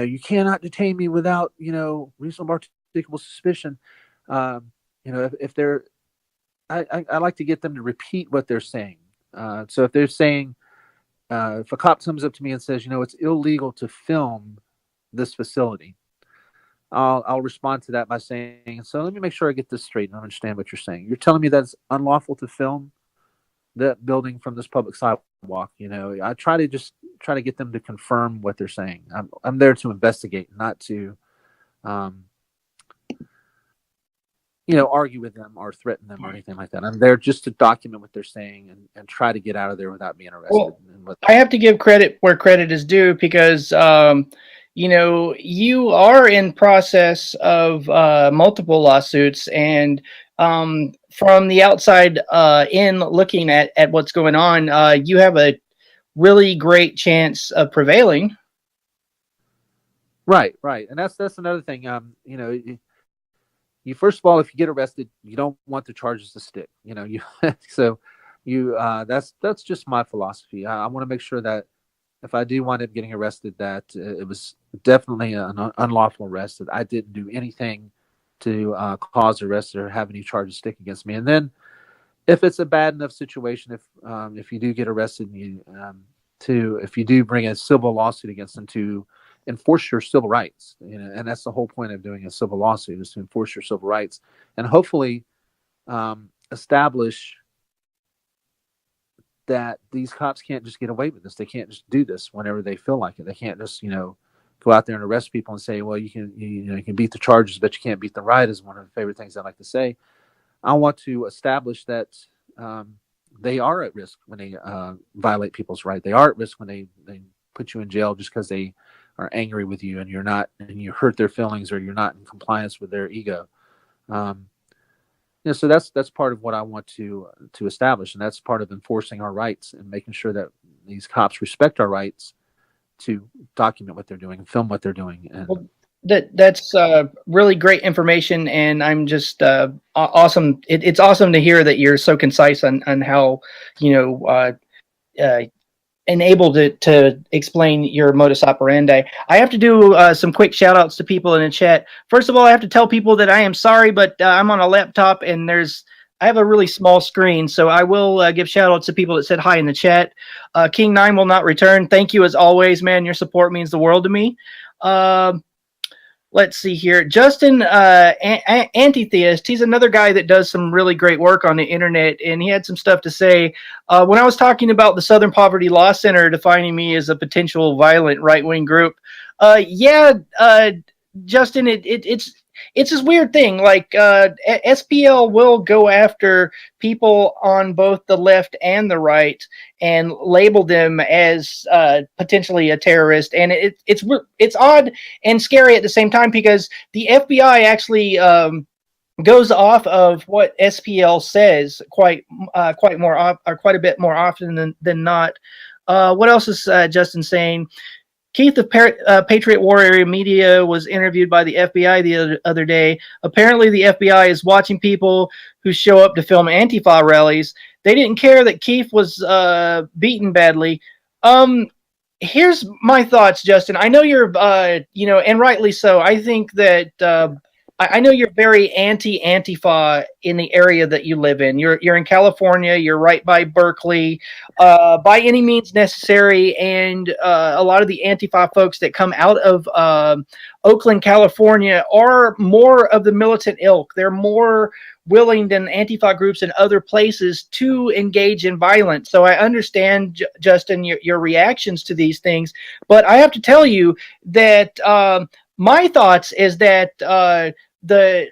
you cannot detain me without, reasonable articulable suspicion. If they're, I like to get them to repeat what they're saying. So if they're saying, if a cop comes up to me and says, it's illegal to film this facility, I'll respond to that by saying, so let me make sure I get this straight and understand what you're saying. You're telling me that it's unlawful to film that building from this public sidewalk. I try to get them to confirm what they're saying. I'm there to investigate, not to, um, argue with them or threaten them or anything like that. I'm there just to document what they're saying and try to get out of there without being arrested. Well, I have to give credit where credit is due because you are in process of multiple lawsuits, and from the outside in looking at what's going on, you have a really great chance of prevailing. Right, and that's another thing. You first of all, if you get arrested, you don't want the charges to stick. You so you that's just my philosophy. I want to make sure that if I do wind up getting arrested, that it was definitely an unlawful arrest. That I didn't do anything to cause arrest or have any charges stick against me. And then, if it's a bad enough situation, if you do get arrested, and if you do bring a civil lawsuit against them to enforce your civil rights, and that's the whole point of doing a civil lawsuit, is to enforce your civil rights and hopefully establish that these cops can't just get away with this. They can't just do this whenever they feel like it. They can't just go out there and arrest people and say, well, you can beat the charges, but you can't beat the right, is one of the favorite things I like to say. I want to establish that they are at risk when they violate people's right. They are at risk when they put you in jail just because they are angry with you and you hurt their feelings, or you're not in compliance with their ego. So that's part of what I want to establish, and that's part of enforcing our rights and making sure that these cops respect our rights to document what they're doing and film what they're doing. And Well, that's really great information, and I'm just awesome. It's awesome to hear that you're so concise on how and able to explain your modus operandi. I have to do some quick shout outs to people in the chat. First of all, I have to tell people that I am sorry, but I'm on a laptop and I have a really small screen, so I will give shout outs to people that said hi in the chat. King9 will not return. Thank you as always, man. Your support means the world to me. Let's see here. Justin Antitheist, he's another guy that does some really great work on the internet, and he had some stuff to say. When I was talking about the Southern Poverty Law Center defining me as a potential violent right-wing group, Justin, it's this weird thing. Like SPL will go after people on both the left and the right and label them as potentially a terrorist, and it's odd and scary at the same time because the FBI actually goes off of what SPL says quite a bit more often than not. What else is Justin saying? Keith of Patriot War Area Media was interviewed by the FBI the other day. Apparently, the FBI is watching people who show up to film Antifa rallies. They didn't care that Keith was beaten badly. Here's my thoughts, Justin. I know you're, and rightly so. I think that I know you're very anti-Antifa in the area that you live in. You're in California. You're right by Berkeley. By any means necessary, and a lot of the Antifa folks that come out of Oakland, California, are more of the militant ilk. They're more willing than Antifa groups in other places to engage in violence. So I understand, Justin, your reactions to these things, but I have to tell you that my thoughts is that the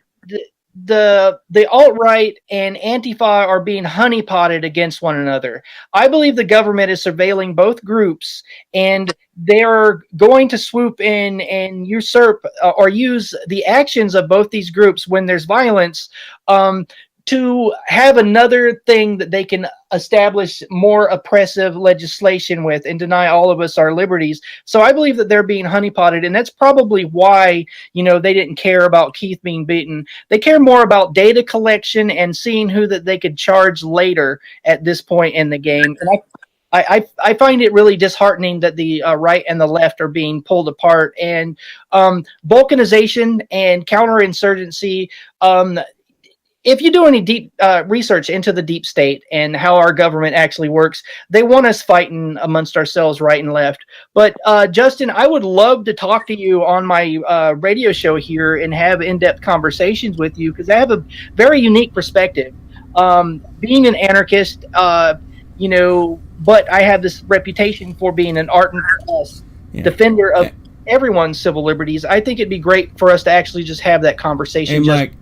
alt-right and Antifa are being honeypotted against one another. I believe the government is surveilling both groups, and they're going to swoop in and usurp or use the actions of both these groups when there's violence to have another thing that they can establish more oppressive legislation with and deny all of us our liberties. So I believe that they're being honeypotted, and that's probably why, they didn't care about Keith being beaten. They care more about data collection and seeing who that they could charge later at this point in the game. I find it really disheartening that the right and the left are being pulled apart, and balkanization and counterinsurgency. If you do any deep research into the deep state and how our government actually works, they want us fighting amongst ourselves, right and left. But Justin, I would love to talk to you on my radio show here and have in-depth conversations with you, because I have a very unique perspective. Being an anarchist, but I have this reputation for being an ardent defender of everyone's civil liberties. I think it'd be great for us to actually just have that conversation. Hey, Mike.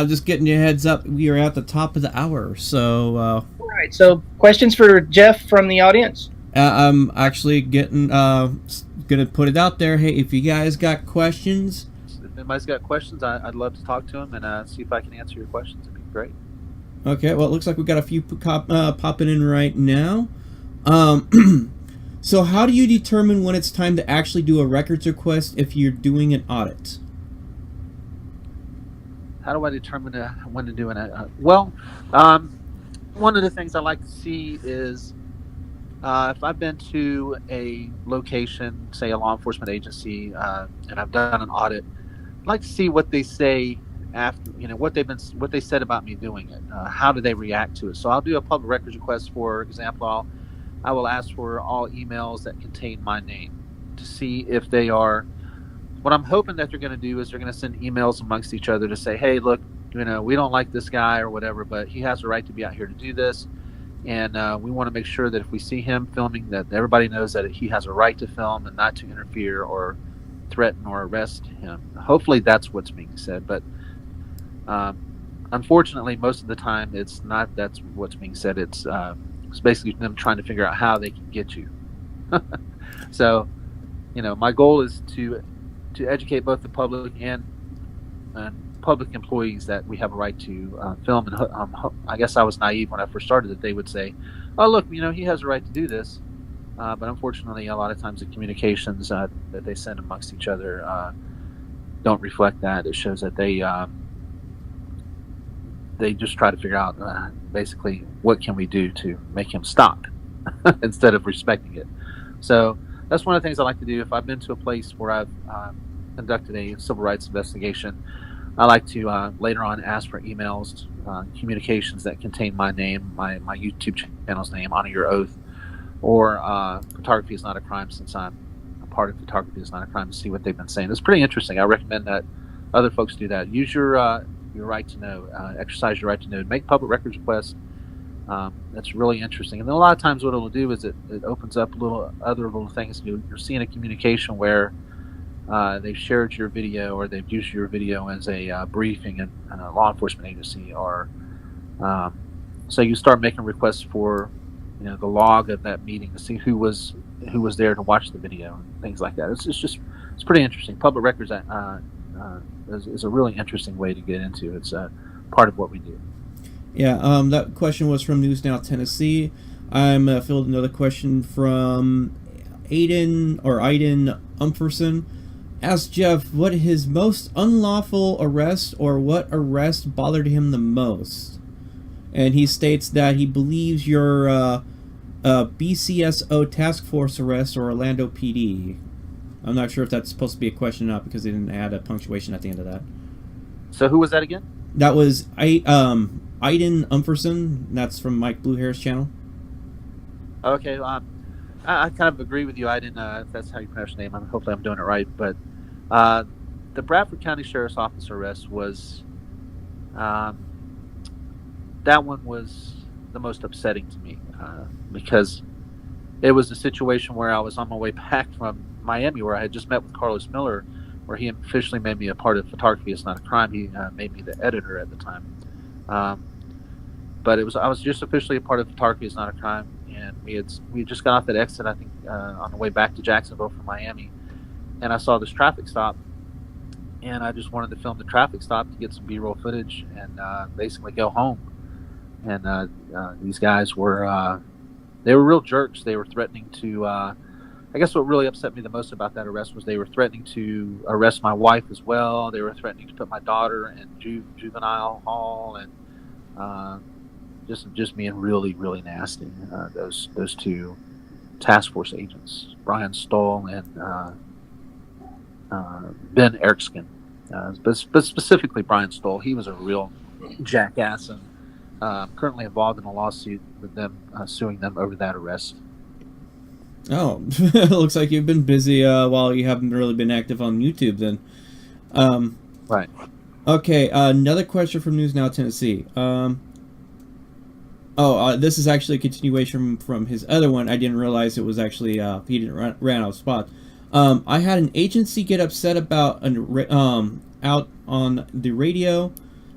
Just getting your heads up. We are at the top of the hour, so. All right. So, questions for Jeff from the audience? I'm actually gonna put it out there. Hey, if you guys got questions, if anybody's got questions, I'd love to talk to them and see if I can answer your questions. It'd be great. Okay. Well, it looks like we got a few popping in right now. So, how do you determine when it's time to actually do a records request if you're doing an audit? How do I determine when to do an well, one of the things I like to see is if I've been to a location, say a law enforcement agency, and I've done an audit, I'd like to see what they say after, what they said about me doing it. How do they react to it? So I'll do a public records request. For example, I will ask for all emails that contain my name to see if they are. What I'm hoping that they're going to do is they're going to send emails amongst each other to say, hey, look, we don't like this guy or whatever, but he has a right to be out here to do this. And we want to make sure that if we see him filming, that everybody knows that he has a right to film and not to interfere or threaten or arrest him. Hopefully that's what's being said. But unfortunately, most of the time, it's not that's what's being said. It's basically them trying to figure out how they can get you. So, my goal is to educate both the public and public employees that we have a right to film. And I guess I was naive when I first started that they would say, oh, look, he has a right to do this. But unfortunately, a lot of times the communications that they send amongst each other don't reflect that. It shows that they just try to figure out basically what can we do to make him stop instead of respecting it. So that's one of the things I like to do. If I've been to a place where I've conducted a civil rights investigation, I like to later on ask for emails, communications that contain my name, my YouTube channel's name, Honor Your Oath, or Photography is Not a Crime, since I'm a part of Photography is Not a Crime, to see what they've been saying. It's pretty interesting. I recommend that other folks do that. Use your right to know, exercise your right to know, make public records requests. That's really interesting. And then a lot of times what it'll do is it opens up other little things. You're seeing a communication where they've shared your video, or they've used your video as a briefing in a law enforcement agency, or so you start making requests for the log of that meeting to see who was there to watch the video and things like that. It's pretty interesting. Public records is a really interesting way to get into. It's part of what we do. Yeah, that question was from News Now Tennessee. I'm filled another question from Aiden Umferson. Asked Jeff what his most unlawful arrest or what arrest bothered him the most. And he states that he believes your BCSO task force arrest or Orlando PD. I'm not sure if that's supposed to be a question or not, because they didn't add a punctuation at the end of that. So who was that again? That was Aiden Umferson. That's from Mike Bluehair's channel. Okay, I kind of agree with you, Aiden, if that's how you pronounce your name. Hopefully I'm doing it right. But the Bradford County Sheriff's Office arrest was, that one was the most upsetting to me, because it was a situation where I was on my way back from Miami, where I had just met with Carlos Miller, where he officially made me a part of Photography is Not a Crime. He made me the editor at the time. But I was just officially a part of Photography is Not a Crime, and we just got off that exit, I think, on the way back to Jacksonville from Miami, and I saw this traffic stop, and I just wanted to film the traffic stop to get some B-roll footage and basically go home. And these guys were they were real jerks. They were threatening to I guess what really upset me the most about that arrest was they were threatening to arrest my wife as well. They were threatening to put my daughter in juvenile hall, and just being really, really nasty. Those two task force agents, Brian Stoll and Ben Erskine, but specifically Brian Stoll. He was a real jackass, and currently involved in a lawsuit with them, suing them over that arrest. Oh, it looks like you've been busy while you haven't really been active on YouTube then. Right. Okay, another question from News Now Tennessee. This is actually a continuation from his other one. I didn't realize it was actually he didn't ran out of spots. I had an agency get upset about out on the radio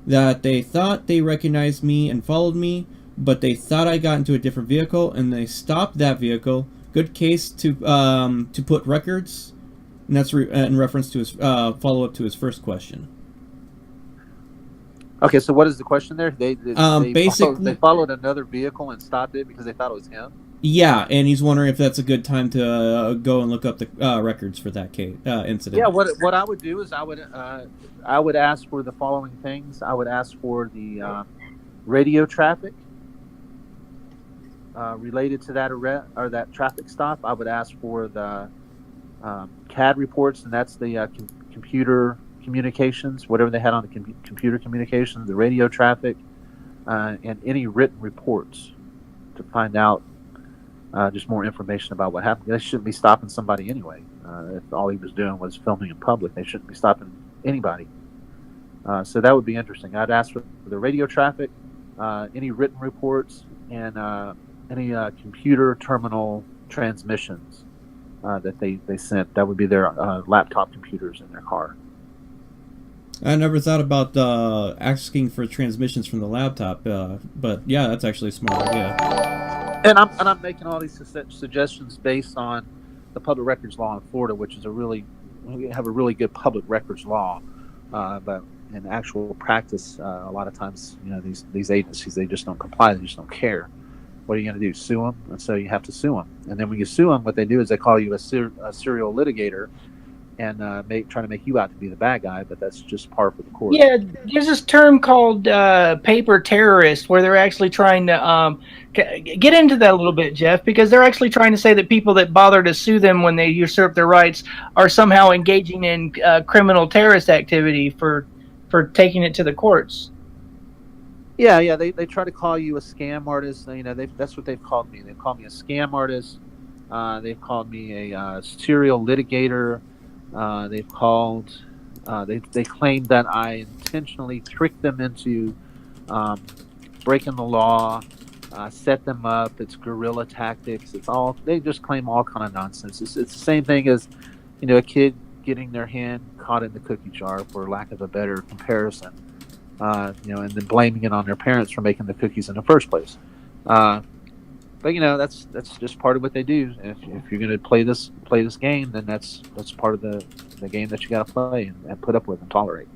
that they thought they recognized me and followed me, but they thought I got into a different vehicle and they stopped that vehicle. Good case to put records, and that's in reference to his follow up to his first question. Okay, so what is the question there? They basically followed another vehicle and stopped it because they thought it was him. Yeah, and he's wondering if that's a good time to go and look up the records for that case incident. Yeah, what I would do is I would ask for the following things. I would ask for the radio traffic related to that arrest or that traffic stop. I would ask for the CAD reports, and that's the computer communications, whatever they had on the computer communications, the radio traffic, and any written reports to find out just more information about what happened. They shouldn't be stopping somebody anyway. If all he was doing was filming in public, they shouldn't be stopping anybody. So that would be interesting. I'd ask for the radio traffic, any written reports, and any computer terminal transmissions that they sent. That would be their laptop computers in their car. I never thought about asking for transmissions from the laptop, but yeah, that's actually a smart idea. And I'm making all these suggestions based on the public records law in Florida, which is we have a really good public records law, but in actual practice, a lot of times, these agencies, they just don't comply, they just don't care. What are you going to do? Sue them? And so you have to sue them. And then when you sue them, what they do is they call you a serial litigator, and try to make you out to be the bad guy, but that's just par for the course. Yeah, there's this term called paper terrorist, where they're actually trying to get into that a little bit, Jeff, because they're actually trying to say that people that bother to sue them when they usurp their rights are somehow engaging in criminal terrorist activity for taking it to the courts. Yeah, they try to call you a scam artist. That's what they've called me. They've called me a scam artist. They've called me a serial litigator. They claim that I intentionally tricked them into breaking the law, set them up. It's guerrilla tactics. They just claim all kind of nonsense. It's the same thing as a kid getting their hand caught in the cookie jar, for lack of a better comparison, and then blaming it on their parents for making the cookies in the first place. But that's just part of what they do. If you're going to play this game, then that's part of the game that you got to play and put up with and tolerate.